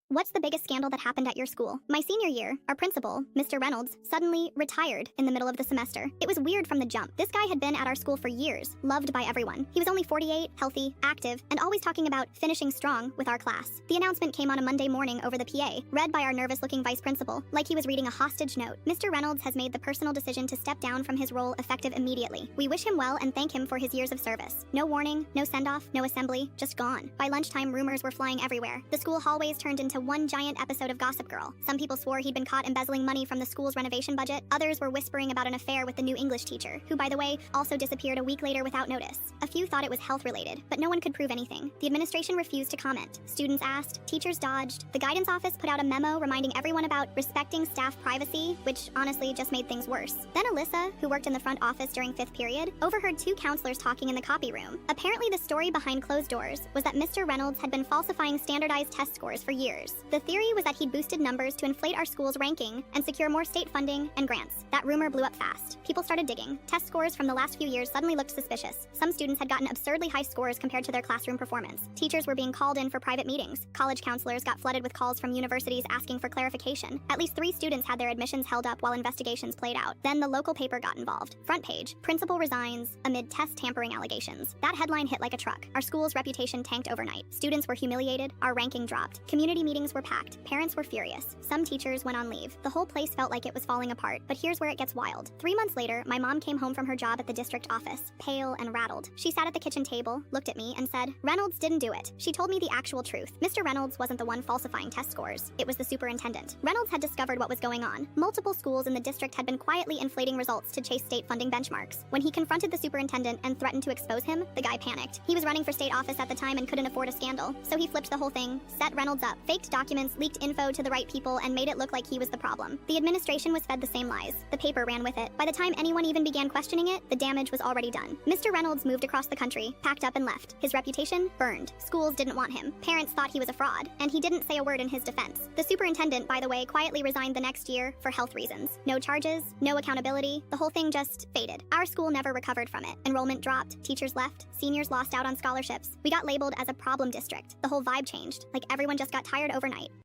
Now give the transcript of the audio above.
What's the biggest scandal that happened at your school? My senior year, our principal, Mr. Reynolds, suddenly retired in the middle of the semester. It was weird from the jump. This guy had been at our school for years, loved by everyone. He was only 48, healthy, active, and always talking about finishing strong with our class. The announcement came on a Monday morning over the PA, read by our nervous-looking vice principal, like he was reading a hostage note. Mr. Reynolds has made the personal decision to step down from his role effective immediately. We wish him well and thank him for his years of service. No warning, no send-off, no assembly, just gone. By lunchtime, rumors were flying everywhere. The school hallways turned into one giant episode of Gossip Girl. Some people swore he'd been caught embezzling money from the school's renovation budget. Others were whispering about an affair with the new English teacher, who, by the way, also disappeared a week later without notice. A few thought it was health-related, but no one could prove anything. The administration refused to comment. Students asked, teachers dodged. The guidance office put out a memo reminding everyone about respecting staff privacy, which honestly just made things worse. Then Alyssa, who worked in the front office during 5th period, overheard two counselors talking in the copy room. Apparently, the story behind closed doors was that Mr. Reynolds had been falsifying standardized test scores for years. The theory was that he'd boosted numbers to inflate our school's ranking and secure more state funding and grants. That rumor blew up fast. People started digging. Test scores from the last few years suddenly looked suspicious. Some students had gotten absurdly high scores compared to their classroom performance. Teachers were being called in for private meetings. College counselors got flooded with calls from universities asking for clarification. At least 3 students had their admissions held up while investigations played out. Then the local paper got involved. Front page, principal resigns amid test tampering allegations. That headline hit like a truck. Our school's reputation tanked overnight. Students were humiliated. Our ranking dropped. Community meetings were packed. Parents were furious. Some teachers went on leave. The whole place felt like it was falling apart. But here's where it gets wild. 3 months later, my mom came home from her job at the district office, pale and rattled. She sat at the kitchen table, looked at me, and said, "Reynolds didn't do it." She told me the actual truth. Mr. Reynolds wasn't the one falsifying test scores. It was the superintendent. Reynolds had discovered what was going on. Multiple schools in the district had been quietly inflating results to chase state funding benchmarks. When he confronted the superintendent and threatened to expose him, the guy panicked. He was running for state office at the time and couldn't afford a scandal. So he flipped the whole thing, set Reynolds up, faked documents, leaked info to the right people, and made it look like he was the problem. The administration was fed the same lies. The paper ran with it. By the time anyone even began questioning it, the damage was already done. Mr. Reynolds moved across the country, packed up and left. His reputation burned. Schools didn't want him. Parents thought he was a fraud, and he didn't say a word in his defense. The superintendent, by the way, quietly resigned the next year for health reasons. No charges, no accountability. The whole thing just faded. Our school never recovered from it. Enrollment dropped, teachers left, seniors lost out on scholarships. We got labeled as a problem district. The whole vibe changed, like everyone just got tired overnight.